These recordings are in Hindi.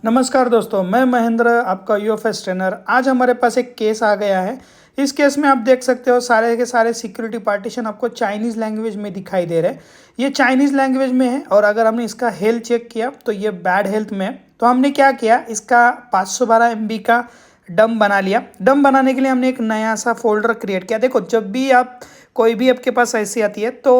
नमस्कार दोस्तों, मैं महेंद्र आपका यूएफएस ट्रेनर। आज हमारे पास एक केस आ गया है। इस केस में आप देख सकते हो सारे के सारे सिक्योरिटी पार्टीशन आपको चाइनीज़ लैंग्वेज में दिखाई दे रहे हैं। ये चाइनीज़ लैंग्वेज में है और अगर हमने इसका हेल्थ चेक किया तो ये बैड हेल्थ में है। तो हमने क्या किया, इसका 512 MB का डम बना लिया। डम बनाने के लिए हमने एक नया सा फोल्डर क्रिएट किया। देखो, जब भी आप कोई भी आपके पास ऐसी आती है तो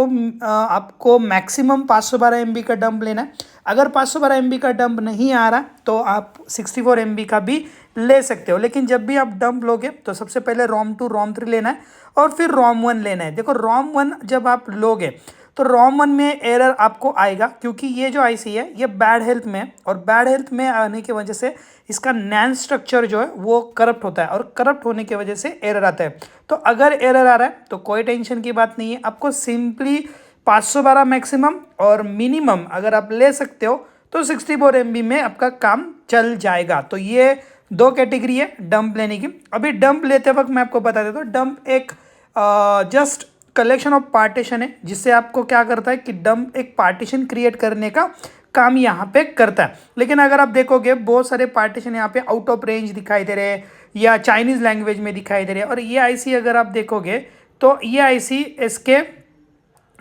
आपको मैक्सिमम 512 MB का डंप लेना है। अगर 512 MB का डंप नहीं आ रहा तो आप 64 MB का भी ले सकते हो। लेकिन जब भी आप डंप लोगे तो सबसे पहले रोम 2 रोम 3 लेना है और फिर रोम 1 लेना है। देखो, रोम 1 जब आप लोगे तो रोम 1 में एरर आपको आएगा, क्योंकि ये जो आईसी है ये बैड हेल्थ में है और बैड हेल्थ में आने की वजह से इसका नैन स्ट्रक्चर जो है वो करप्ट होता है और करप्ट होने की वजह से एरर आता है। तो अगर एरर आ रहा है तो कोई टेंशन की बात नहीं है, आपको सिंपली 512 मैक्सिमम और मिनिमम अगर आप ले सकते हो तो 64 MB में आपका काम चल जाएगा। तो ये दो कैटेगरी है डंप लेने की। अभी डंप लेते वक्त मैं आपको बता देता हूँ, डंप एक जस्ट कलेक्शन ऑफ पार्टीशन है, जिससे आपको क्या करता है कि डंप एक पार्टीशन क्रिएट करने का काम यहाँ पे करता है। लेकिन अगर आप देखोगे बहुत सारे पार्टीशन यहाँ पे आउट ऑफ रेंज दिखाई दे रहे हैं या चाइनीज लैंग्वेज में दिखाई दे रहे हैं। और ये आईसी अगर आप देखोगे तो ये आईसी एसके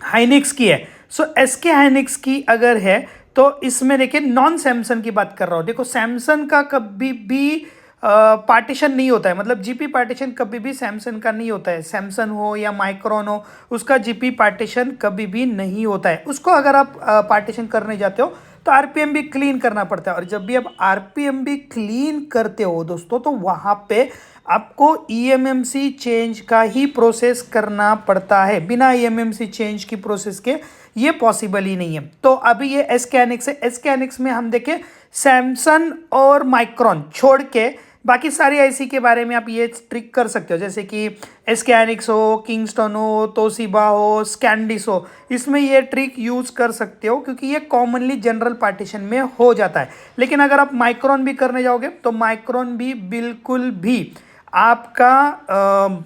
हाइनिक्स की है। सो एसके हाइनिक्स की अगर है तो इसमें देखिए नॉन सैमसंग की बात कर रहा हूँ। देखो, सैमसंग का कभी भी पार्टीशन नहीं होता है, मतलब जीपी पार्टीशन कभी भी सैमसंग का नहीं होता है। सैमसंग हो या माइक्रोन हो, उसका जीपी पार्टीशन कभी भी नहीं होता है। उसको अगर आप पार्टीशन करने जाते हो तो आरपीएम भी क्लीन करना पड़ता है। और जब भी आप आरपीएम भी क्लीन करते हो दोस्तों, तो वहाँ पे आपको ईएमएमसी चेंज का ही प्रोसेस करना पड़ता है। बिना ईएमएमसी चेंज की प्रोसेस के ये पॉसिबल ही नहीं है। तो अभी ये एसकेनिक्स है। एसकेनिक्स में हम देखें सैमसंग और माइक्रोन छोड़ के बाकी सारी आईसी के बारे में आप ये ट्रिक कर सकते हो, जैसे कि एसकेनिक्स हो, किंगस्टन हो, तोशिबा हो, स्कैंडिस हो, इसमें ये ट्रिक यूज कर सकते हो क्योंकि ये कॉमनली जनरल पार्टीशन में हो जाता है। लेकिन अगर आप माइक्रोन भी करने जाओगे तो माइक्रोन भी बिल्कुल भी आपका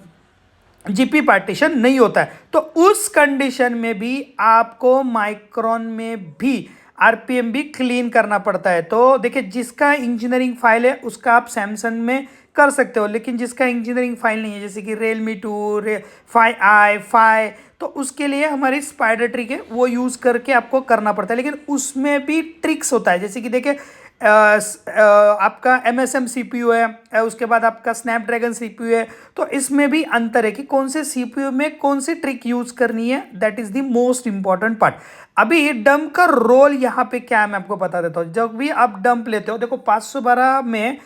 जीपी पार्टीशन नहीं होता है। तो उस कंडीशन में भी आपको माइक्रोन में भी आरपीएम भी क्लीन करना पड़ता है। तो देखिए, जिसका इंजीनियरिंग फाइल है उसका आप सैमसंग में कर सकते हो, लेकिन जिसका इंजीनियरिंग फाइल नहीं है, जैसे कि रियलमी 2, 5i, तो उसके लिए हमारी स्पाइडर ट्रिक है, वो यूज़ करके आपको करना पड़ता है। लेकिन उसमें भी ट्रिक्स होता है, जैसे कि देखिए आपका MSM CPU है, उसके बाद आपका स्नैपड्रैगन CPU है। तो इसमें भी अंतर है कि कौन से CPU में कौन सी ट्रिक यूज करनी है। That is the most important part. अभी डंप का रोल यहाँ पे क्या है मैं आपको बता देता हूँ। जब भी आप डंप लेते हो, देखो 512 में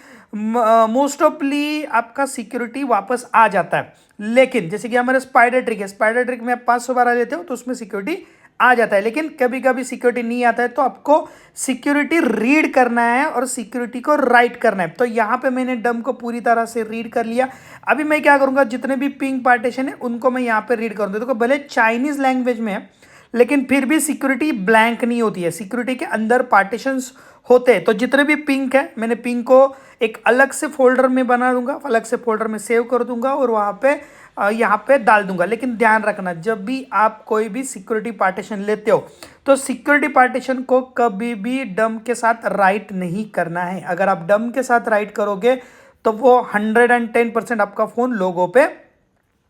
मोस्ट ऑफली आपका सिक्योरिटी वापस आ जाता है। लेकिन जैसे कि हमारे स्पाइडर ट्रिक है, स्पाइडर ट्रिक में आप 512 लेते हो तो उसमें सिक्योरिटी आ जाता है। लेकिन कभी कभी सिक्योरिटी नहीं आता है तो आपको सिक्योरिटी रीड करना है और सिक्योरिटी को राइट करना है। तो यहाँ पे मैंने डंप को पूरी तरह से रीड कर लिया। अभी मैं क्या करूँगा, जितने भी पिंग पार्टीशन है उनको मैं यहाँ पे रीड करूँगा। देखो, भले चाइनीज लैंग्वेज में है लेकिन फिर भी सिक्योरिटी ब्लैंक नहीं होती है, सिक्योरिटी के अंदर पार्टीशंस होते हैं। तो जितने भी पिंक है, मैंने पिंक को एक अलग से फोल्डर में बना दूंगा, अलग से फोल्डर में सेव कर दूंगा और वहाँ पे यहाँ पे डाल दूंगा। लेकिन ध्यान रखना, जब भी आप कोई भी सिक्योरिटी पार्टीशन लेते हो तो सिक्योरिटी पार्टीशन को कभी भी डंप के साथ राइट नहीं करना है। अगर आप डंप के साथ राइट करोगे तो वो 110% आपका फोन लोगों पे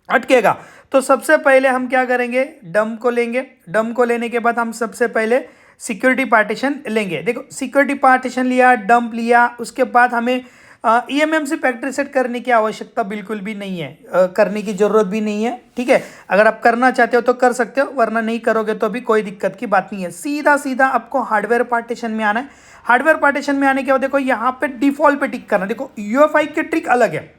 अटकेगा। तो सबसे पहले हम क्या करेंगे, डंप को लेंगे। डंप को लेने के बाद हम सबसे पहले सिक्योरिटी पार्टीशन लेंगे। देखो, सिक्योरिटी पार्टीशन लिया, डंप लिया, उसके बाद हमें ईएमएमसी फैक्ट्री सेट करने की आवश्यकता बिल्कुल भी नहीं है, करने की जरूरत भी नहीं है। ठीक है, अगर आप करना चाहते हो तो कर सकते हो, वरना नहीं करोगे तो भी कोई दिक्कत की बात नहीं है। सीधा सीधा आपको हार्डवेयर पार्टीशन में आना है। हार्डवेयर पार्टीशन में आने के बाद देखो यहाँ पे डिफॉल्ट पे टिक करना। देखो, यूएफआई की ट्रिक अलग है।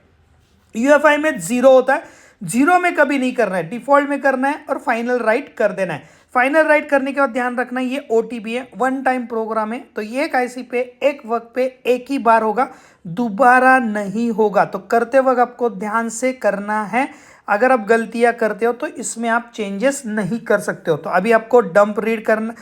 यूएफआई में 0 होता है, 0 में कभी नहीं करना है, डिफॉल्ट में करना है और फाइनल राइट कर देना है। फाइनल राइट करने के बाद ध्यान रखना, ये ओटीपी है, वन टाइम प्रोग्राम है। तो ये एक आईसी पे एक वक्त पे एक ही बार होगा, दोबारा नहीं होगा। तो करते वक्त आपको ध्यान से करना है। अगर आप गलतियां करते हो तो इसमें आप चेंजेस नहीं कर सकते हो। तो अभी आपको डंप रीड करना,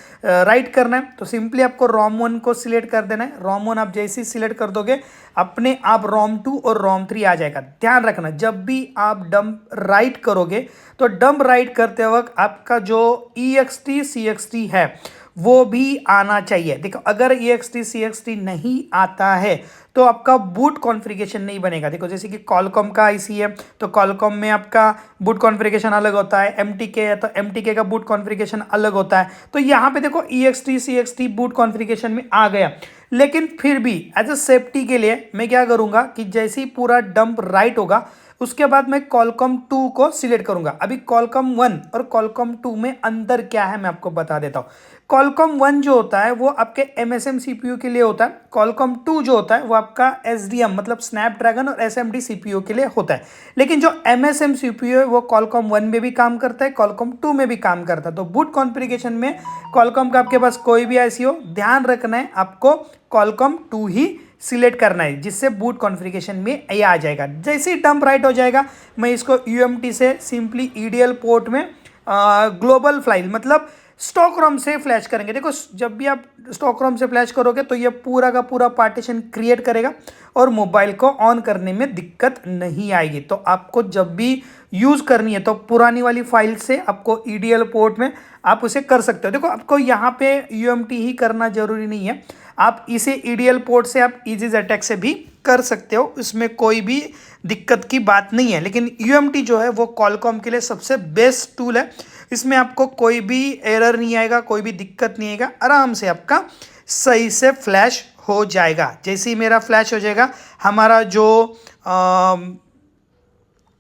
राइट करना है। तो सिंपली आपको रोम 1 को सिलेक्ट कर देना है। रोम 1 आप जैसे ही सिलेक्ट कर दोगे अपने आप रोम 2 और रोम 3 आ जाएगा। ध्यान रखना, जब भी आप डंप राइट करोगे तो डंप राइट करते वक्त आपका जो EXT CXT है वो भी आना चाहिए। देखो अगर EXT/CXT नहीं आता है तो आपका बूट कॉन्फ़िगरेशन नहीं बनेगा। देखो जैसे कि कॉलकॉम का आईसी है तो कॉलकॉम में आपका बूट कॉन्फ़िगरेशन अलग होता है, MTK है तो MTK का बूट कॉन्फ़िगरेशन अलग होता है। तो यहाँ पे देखो EXT/CXT बूट कॉन्फ़िगरेशन में आ गया, लेकिन फिर भी एज अ सेफ्टी के लिए मैं क्या करूँगा कि जैसे ही पूरा डंप राइट होगा उसके बाद मैं कॉलकॉम 2 को सिलेक्ट करूंगा। अभी कॉलकॉम 1 और कॉलकॉम 2 में अंतर क्या है मैं आपको बता देता हूँ। कॉलकॉम 1 जो होता है वो आपके MSM CPU के लिए होता है। कॉलकॉम 2 जो होता है वो आपका SDM मतलब स्नैपड्रैगन और SMD CPU के लिए होता है। लेकिन जो MSM CPU है वो कॉलकॉम 1 में भी काम करता है, कॉलकॉम 2 में भी काम करता है। तो बूट कॉन्फ़िगरेशन में कॉलकॉम का आपके पास कोई भी IC हो, ध्यान रखना है आपको कॉलकॉम 2 ही सिलेक्ट करना है, जिससे बूट कॉन्फ़िगरेशन में ये आ जाएगा। जैसे ही डंप राइट हो जाएगा मैं इसको UMT से सिंपली EDL पोर्ट में ग्लोबल फाइल मतलब स्टॉक रोम से फ्लैश करेंगे। देखो जब भी आप स्टॉक रोम से फ्लैश करोगे तो ये पूरा का पूरा पार्टीशन क्रिएट करेगा और मोबाइल को ऑन करने में दिक्कत नहीं आएगी। तो आपको जब भी यूज़ करनी है तो पुरानी वाली फाइल से आपको EDL पोर्ट में आप उसे कर सकते हो। देखो आपको यहाँ पे UMT ही करना जरूरी नहीं है, आप इसे EDL पोर्ट से आप EasyJet से भी कर सकते हो, इसमें कोई भी दिक्कत की बात नहीं है। लेकिन UMT जो है वो कॉलकॉम के लिए सबसे बेस्ट टूल है, इसमें आपको कोई भी एरर नहीं आएगा, कोई भी दिक्कत नहीं आएगा, आराम से आपका सही से फ्लैश हो जाएगा। जैसे ही मेरा फ्लैश हो जाएगा हमारा जो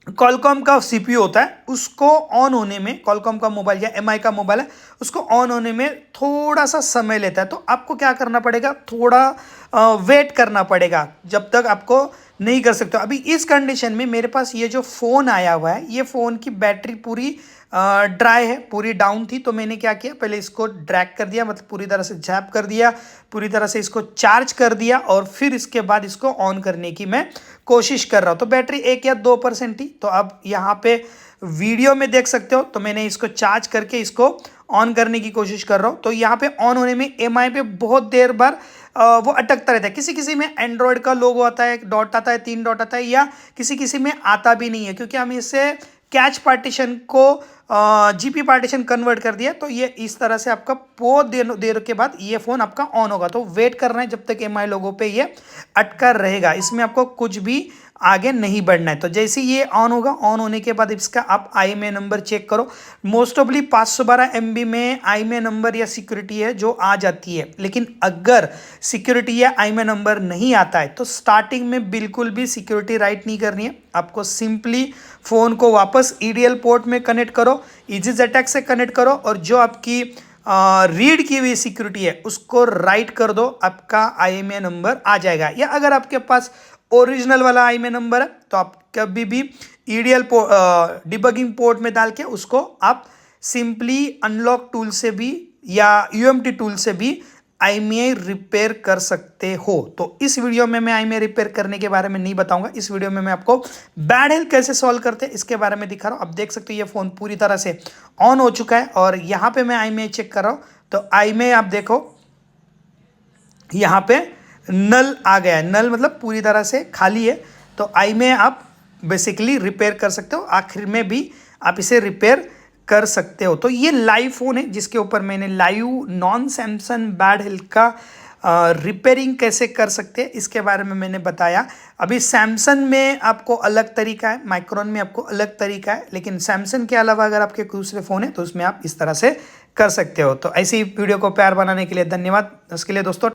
कॉलकॉम का CPU होता है उसको ऑन होने में, कॉलकॉम का मोबाइल या MI का मोबाइल है उसको ऑन होने में थोड़ा सा समय लेता है। तो आपको क्या करना पड़ेगा, थोड़ा वेट करना पड़ेगा जब तक आपको नहीं कर सकते। अभी इस कंडीशन में मेरे पास ये जो फ़ोन आया हुआ है ये फ़ोन की बैटरी पूरी ड्राई है, पूरी डाउन थी। तो मैंने क्या किया, पहले इसको ड्रैग कर दिया, मतलब पूरी तरह से झैप कर दिया, पूरी तरह से इसको चार्ज कर दिया और फिर इसके बाद इसको ऑन करने की मैं कोशिश कर रहा हूँ। तो बैटरी 1 या 2% थी। तो अब यहाँ पे वीडियो में देख सकते हो, तो मैंने इसको चार्ज करके इसको ऑन करने की कोशिश कर रहा हूँ। तो यहाँ पे ऑन होने में MI पे बहुत देर बार वो अटकता रहता है। किसी किसी में एंड्रॉयड का लोगो आता है, डॉट आता है, 3 डॉट आता है, या किसी किसी में आता भी नहीं है, क्योंकि हम इसे कैच पार्टीशन को GP पार्टीशन कन्वर्ट कर दिया। तो ये इस तरह से आपका बहुत देर के बाद ये फ़ोन आपका ऑन होगा। तो वेट करना है जब तक MI लोगो पे ये अटका रहेगा, इसमें आपको कुछ भी आगे नहीं बढ़ना है। तो जैसे ये ऑन होगा, ऑन होने के बाद इसका आप IMEI नंबर चेक करो। मोस्ट ऑफली 512 MB में IMEI नंबर या सिक्योरिटी है जो आ जाती है। लेकिन अगर सिक्योरिटी या IMEI नंबर नहीं आता है तो स्टार्टिंग में बिल्कुल भी सिक्योरिटी राइट नहीं करनी है। आपको सिंपली फ़ोन को वापस EDL पोर्ट में कनेक्ट करो, EasyJet से कनेक्ट करो और जो आपकी रीड की हुई सिक्योरिटी है उसको राइट कर दो, आपका IMEI नंबर आ जाएगा। या अगर आपके पास ओरिजिनल वाला IMEI नंबर है तो आप कभी भी EDL डिबगिंग पोर्ट में डाल के उसको आप सिंपली अनलॉक टूल से भी या UMT टूल से भी IMEI रिपेयर कर सकते हो। तो इस वीडियो में मैं IMEI रिपेयर करने के बारे में नहीं बताऊंगा, इस वीडियो में मैं आपको बैड हेल्थ कैसे सॉल्व करते हैं इसके बारे में दिखा रहा हूँ। अब देख सकते हो ये फ़ोन पूरी तरह से ऑन हो चुका है और यहाँ पे मैं IMEI चेक कर रहा हूँ। तो IMEI आप देखो यहाँ पे नल आ गया है, नल मतलब पूरी तरह से खाली है। तो IMEI आप बेसिकली रिपेयर कर सकते हो, आखिर में भी आप इसे रिपेयर कर सकते हो। तो ये लाइव फ़ोन है जिसके ऊपर मैंने live non Samsung bad health का रिपेयरिंग कैसे कर सकते हैं इसके बारे में मैंने बताया। अभी सैमसंग में आपको अलग तरीका है, माइक्रोन में आपको अलग तरीका है, लेकिन सैमसंग के अलावा अगर आपके दूसरे फ़ोन है तो उसमें आप इस तरह से कर सकते हो। तो ऐसी वीडियो को प्यार बनाने के लिए धन्यवाद। उसके लिए दोस्तों